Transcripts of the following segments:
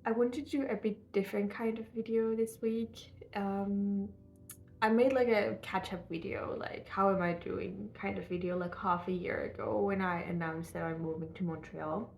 I want to do a bit different kind of video this week. I made like a catch-up video, like how am I doing kind of video like half a year ago when I announced that I'm moving to Montreal.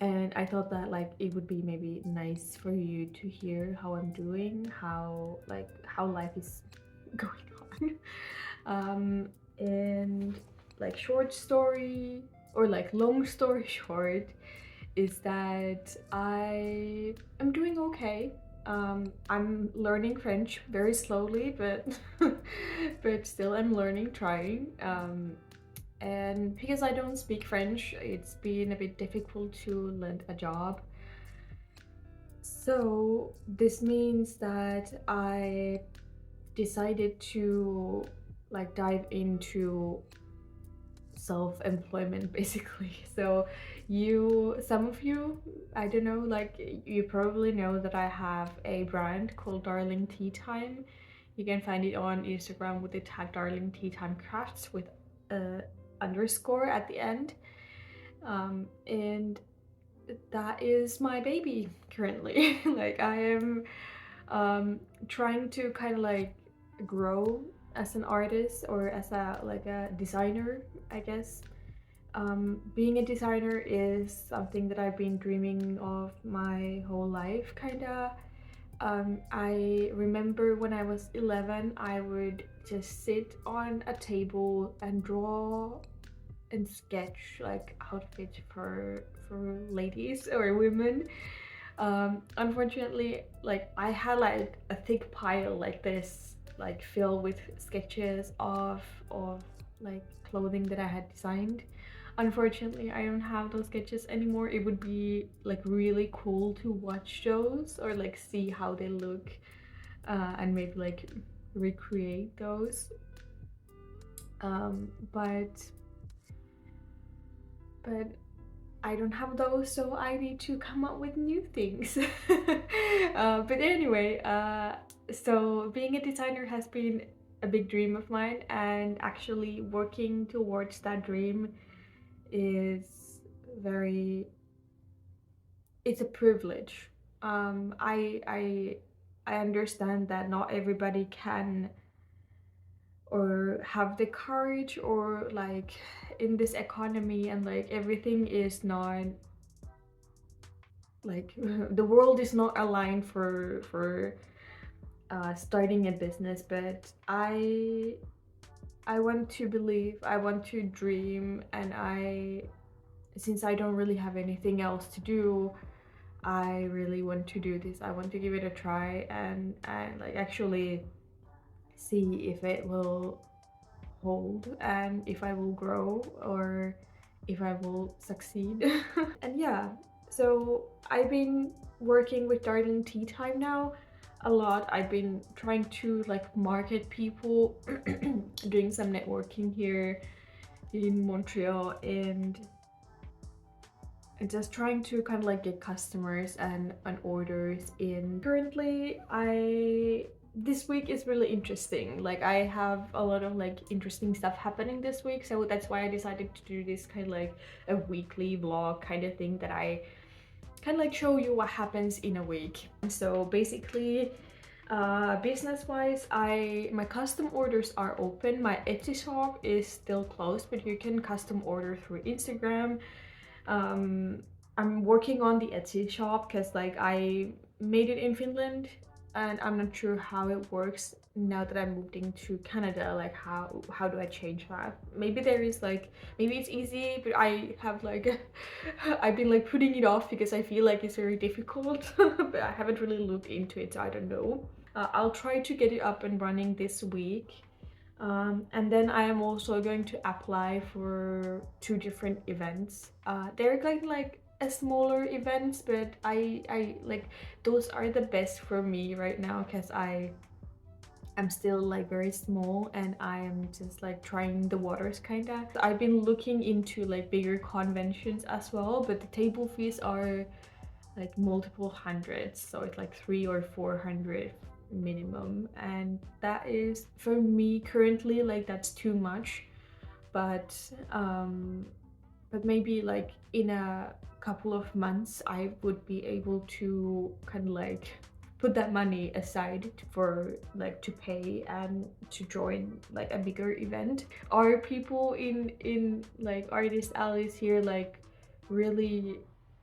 And I thought that like it would be maybe nice for you to hear how I'm doing, how life is going on. And like short story or like long story short is that I am doing okay. I'm learning French very slowly, but but still I'm learning, trying. And because I don't speak French, it's been a bit difficult to land a job. So this means that I decided to like dive into self-employment basically. So some of you, I don't know, like you probably know that I have a brand called Darling Tea Time. You can find it on Instagram with the tag Darling Tea Time Crafts with a underscore at the end. And that is my baby currently. Like I am trying to kind of like grow as an artist or as a designer, I guess. Being a designer is something that I've been dreaming of my whole life, kinda. I remember when I was 11, I would just sit on a table and draw and sketch like outfits for ladies or women. Unfortunately, like I had like a thick pile like this, like filled with sketches of like clothing that I had designed. Unfortunately, I don't have those sketches anymore. It would be like really cool to watch those or like see how they look, and maybe like recreate those. But but I don't have those, so I need to come up with new things. But anyway, so being a designer has been a big dream of mine, and actually working towards that dream is very, it's a privilege. I understand that not everybody can or have the courage, or like in this economy and like everything is not like the world is not aligned for starting a business. But I want to believe, I want to dream, and I, since I don't really have anything else to do, I really want to do this. I want to give it a try and like actually see if it will hold and if I will grow or if I will succeed. And yeah, so I've been working with Darling Tea Time now a lot. I've been trying to like market people, doing some networking here in Montreal, and just trying to kind of like get customers and orders in. Currently, I this week is really interesting. Like I have a lot of like interesting stuff happening this week, so that's why I decided to do this kind of like a weekly vlog kind of thing, that I kind of like show you what happens in a week. So basically, business wise, my custom orders are open. My Etsy shop is still closed, but you can custom order through Instagram. um I'm working on the Etsy shop because like I made it in Finland, and I'm not sure how it works now that I moved into Canada. Like how do I change that? Maybe there is like, maybe it's easy, but I have like I've been like putting it off because I feel like it's very difficult. But I haven't really looked into it, so I don't know. I'll try to get it up and running this week. And then I am also going to apply for two different events. They're like a smaller events, but I like those are the best for me right now because I'm still like very small and I'm just like trying the waters kinda. I've been looking into like bigger conventions as well, but the table fees are like multiple hundreds, so it's like 300 or 400 minimum, and that is for me currently like that's too much. But but maybe like in a couple of months I would be able to kind of like put that money aside for like to pay and to join like a bigger event. Are people in like artist alleys here like really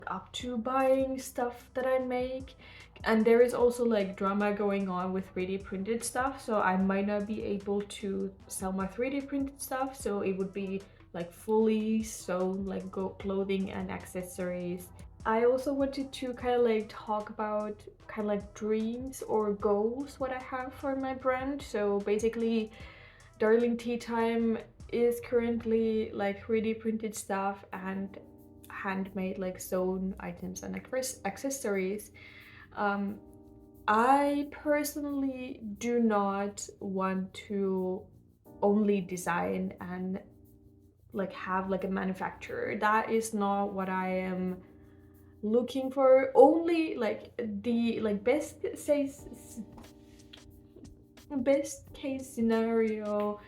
up to buying stuff that I make? And there is also like drama going on with 3D printed stuff, so I might not be able to sell my 3D printed stuff, so it would be like fully sewn like clothing and accessories. I also wanted to kind of like talk about kind of like dreams or goals what I have for my brand. So basically Darling Tea Time is currently like 3D printed stuff and handmade like sewn items and accessories. um, I personally do not want to only design and like have like a manufacturer. That is not what I am looking for. Only like the like best case scenario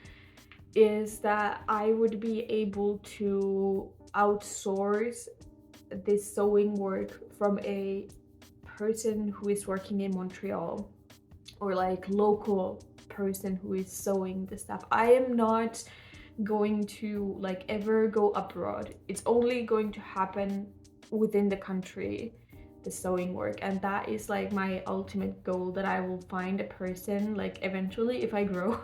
is that I would be able to outsource this sewing work from a person who is working in Montreal, or like local person who is sewing the stuff. I am not going to like ever go abroad. It's only going to happen within the country, the sewing work, and that is like my ultimate goal, that I will find a person like eventually if I grow.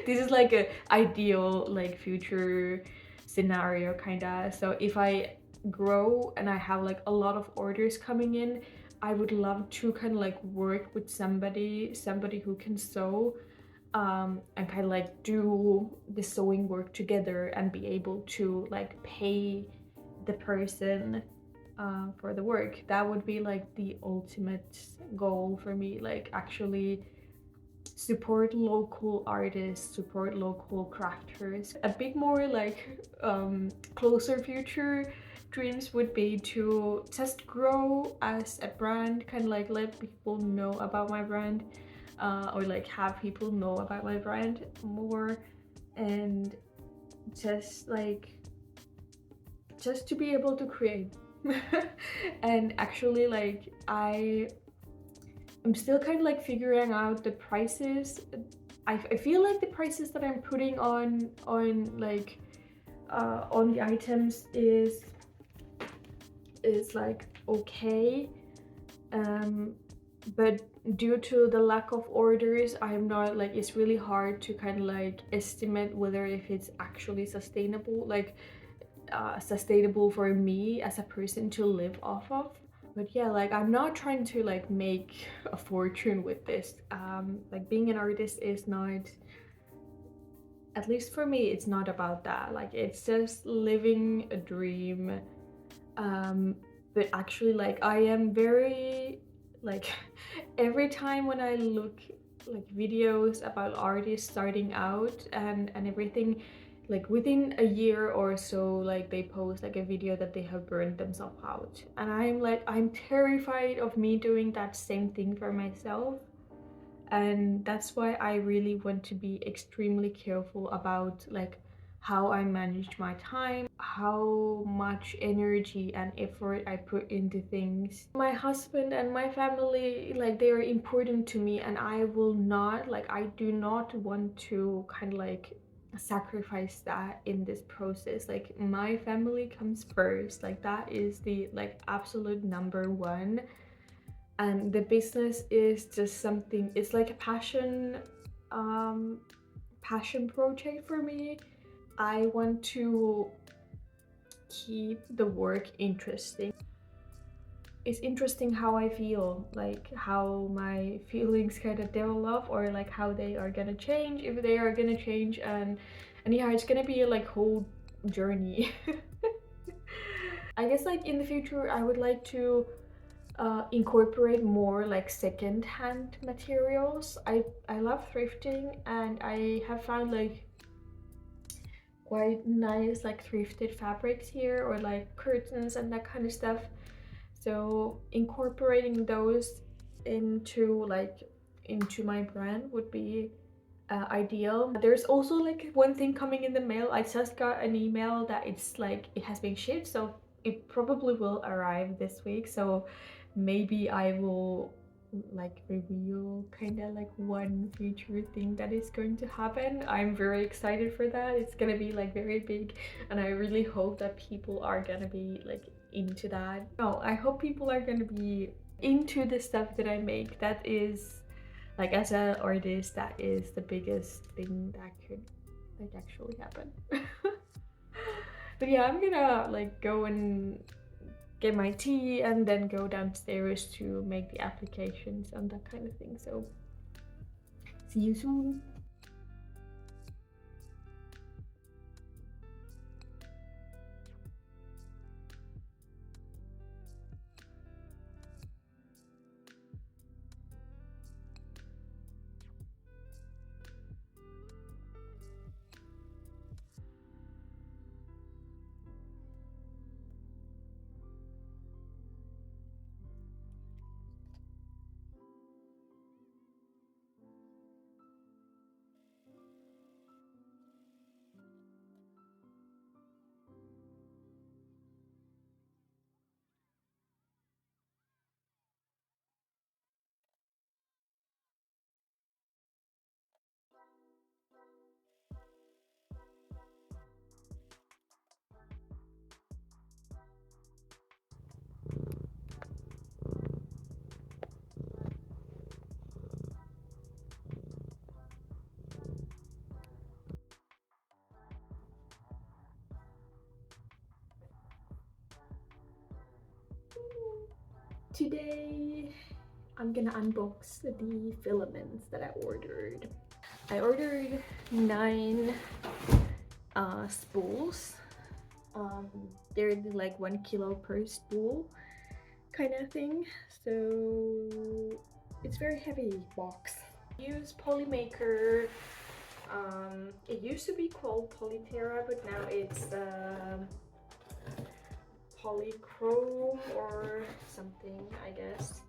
This is like a ideal like future scenario kinda. So if I grow and I have like a lot of orders coming in, I would love to kind of like work with somebody who can sew, and kind of like do the sewing work together and be able to like pay the person for the work. That would be like the ultimate goal for me, like actually support local artists, support local crafters. A bit more like closer future dreams would be to just grow as a brand, kind of like let people know about my brand, or like have people know about my brand more, and just like just to be able to create. And actually like I'm still kind of like figuring out the prices. I feel like the prices that I'm putting on like on the items is like okay, but due to the lack of orders, I'm not like, it's really hard to kind of like estimate whether if it's actually sustainable, like sustainable for me as a person to live off of. But yeah, like I'm not trying to like make a fortune with this. Like being an artist is not, at least for me, it's not about that. Like it's just living a dream. But actually like I am very like every time when I look like videos about artists starting out and everything, like within a year or so, like they post like a video that they have burned themselves out, and I'm like, I'm terrified of me doing that same thing for myself. And that's why I really want to be extremely careful about like how I manage my time, how much energy and effort I put into things. My husband and my family, like they are important to me, and I will not, like I do not want to kind of like sacrifice that in this process. Like my family comes first, like that is the like absolute number one, and the business is just something, it's like a passion project for me. I want to keep the work interesting. It's interesting how I feel, like how my feelings kind of develop, or like how they are gonna change, if they are gonna change, and yeah, it's gonna be a like whole journey. I guess like in the future I would like to incorporate more like second-hand materials. I love thrifting, and I have found like quite nice like thrifted fabrics here, or like curtains and that kind of stuff. So incorporating those into my brand would be ideal. There's also like one thing coming in the mail. I just got an email that it's like it has been shipped, so it probably will arrive this week. So maybe I will like reveal kind of like one future thing that is going to happen. I'm very excited for that. It's gonna be like very big, and I really hope that people are gonna be like into that. No, I hope people are gonna be into the stuff that I make. That is like, as an artist, that is the biggest thing that could like actually happen. But yeah, I'm gonna like go and get my tea and then go downstairs to make the applications and that kind of thing. So see you soon. Today I'm gonna unbox the filaments that I ordered. I ordered 9 spools. They're like 1 kilo per spool kind of thing, so it's very heavy box. Use Polymaker. It used to be called Polyterra, but now it's Polychrome or something, I guess.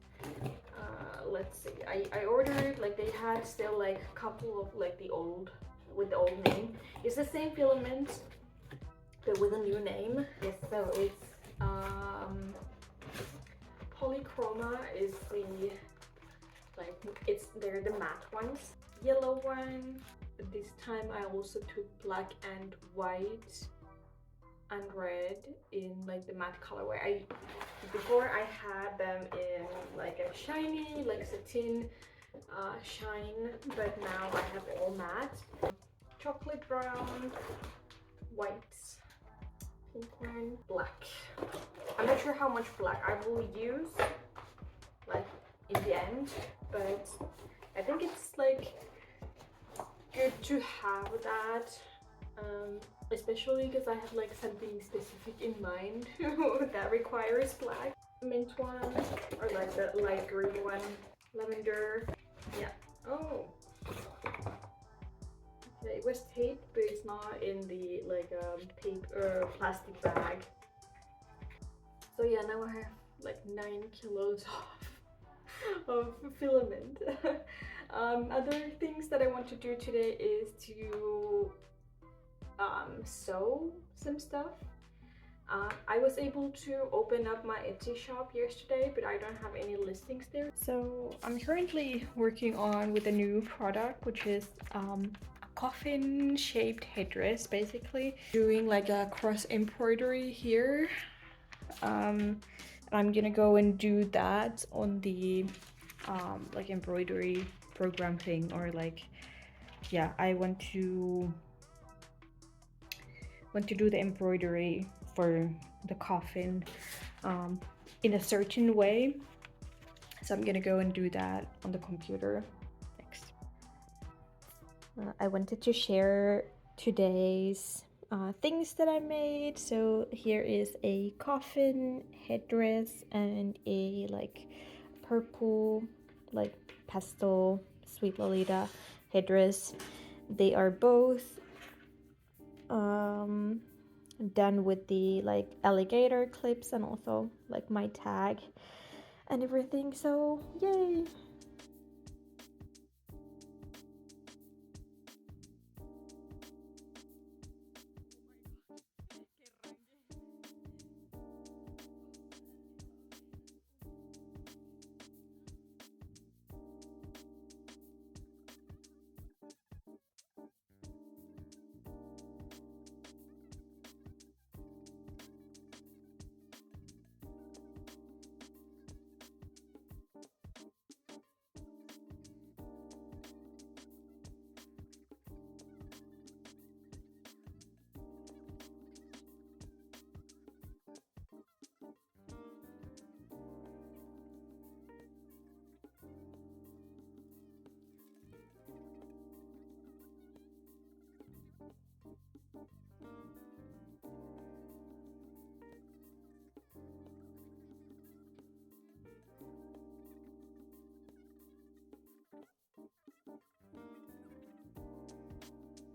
Let's see. I ordered like they had still like a couple of like the old with the old name. It's the same filament but with a new name. Yes, so it's Polychroma is the like they're the matte ones. Yellow one. This time I also took black and white and red in like the matte colorway. Before I had them in like a shiny like satin shine, but now I have all matte. Chocolate brown, white, pink one, black. I'm not sure how much black I will use like in the end, but I think it's like good to have that, especially because I have like something specific in mind that requires black. Mint one, or like the light green one, lavender. Yeah. Oh, okay, it was taped, but it's not in the like paper plastic bag. So yeah, now I have like 9 kilos of filament. Other things that I want to do today is to sew some stuff. I was able to open up my Etsy shop yesterday, but I don't have any listings there. So I'm currently working on with a new product, which is a coffin shaped headdress, basically. Doing like a cross embroidery here. I'm gonna go and do that on the like embroidery program thing, or like, yeah, I want to do the embroidery for the coffin in a certain way. So I'm gonna go and do that on the computer next. I wanted to share today's things that I made. So here is a coffin headdress and a like purple like pastel Sweet Lolita headdress. They are both done with the like alligator clips and also like my tag and everything, so yay.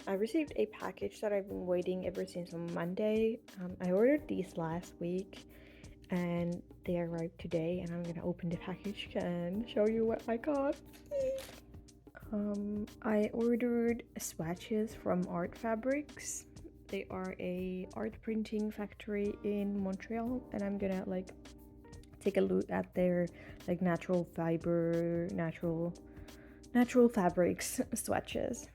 I received a package that I've been waiting ever since on Monday. I ordered these last week and they arrived today, and I'm gonna open the package and show you what I got. I ordered swatches from Art Fabrics. They are a art printing factory in Montreal, and I'm gonna like take a look at their like natural fabrics swatches.